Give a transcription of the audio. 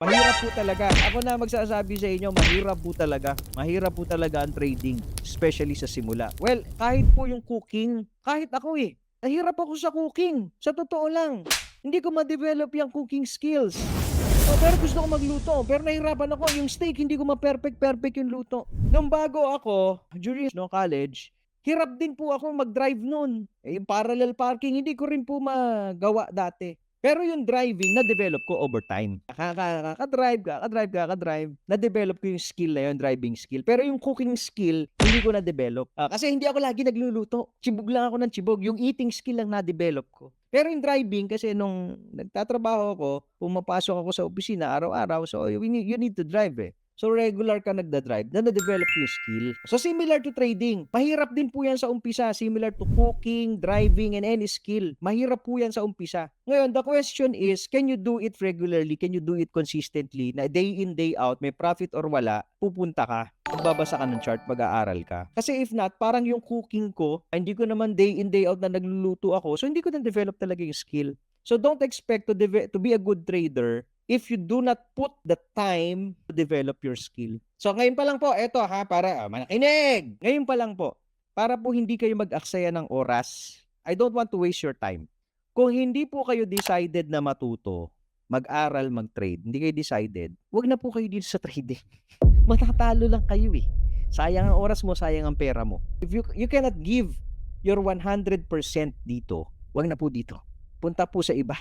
Mahirap po talaga. Ako na magsasabi sa inyo, mahirap po talaga. Mahirap po talaga ang trading, especially sa simula. Well, kahit po yung cooking, kahit ako nahirap ako sa cooking. Sa totoo lang. Hindi ko ma-develop yung cooking skills. Pero gusto ko magluto. Pero nahirapan ako. Yung steak, hindi ko ma-perfect yung luto. Nung bago ako, during college, hirap din po ako mag-drive noon. Yung parallel parking, hindi ko rin po magawa dati. Pero yung driving, na-develop ko over time. Kakadrive, na-develop ko yung skill na yun, driving skill. Pero yung cooking skill, hindi ko na-develop. Kasi hindi ako lagi nagluluto. Chibog lang ako ng chibog. Yung eating skill lang na-develop ko. Pero yung driving, kasi nung nagtatrabaho ako, pumapasok ako sa opisina araw-araw, so you need to drive So regular ka nagda-drive, na-develop yung skill. So similar to trading, mahirap din po yan sa umpisa, similar to cooking, driving, and any skill. Mahirap po yan sa umpisa. Ngayon, the question is, can you do it regularly? Can you do it consistently? Na day in, day out, may profit or wala, pupunta ka, magbabasa ka ng chart, mag-aaral ka. Kasi if not, parang yung cooking ko, hindi ko naman day in, day out na nagluluto ako, so hindi ko na-develop talaga yung skill. So don't expect to be a good trader if you do not put the time to develop your skill. So ngayon pa lang po, eto para manakinig. Ngayon pa lang po, para po hindi kayo mag-aksaya ng oras. I don't want to waste your time. Kung hindi po kayo decided na matuto, mag-aral, mag-trade, hindi kayo decided, wag na po kayo dito sa trading. Matatalo lang kayo Sayang ang oras mo, sayang ang pera mo. If you cannot give your 100% dito, wag na po dito. Punta po sa iba.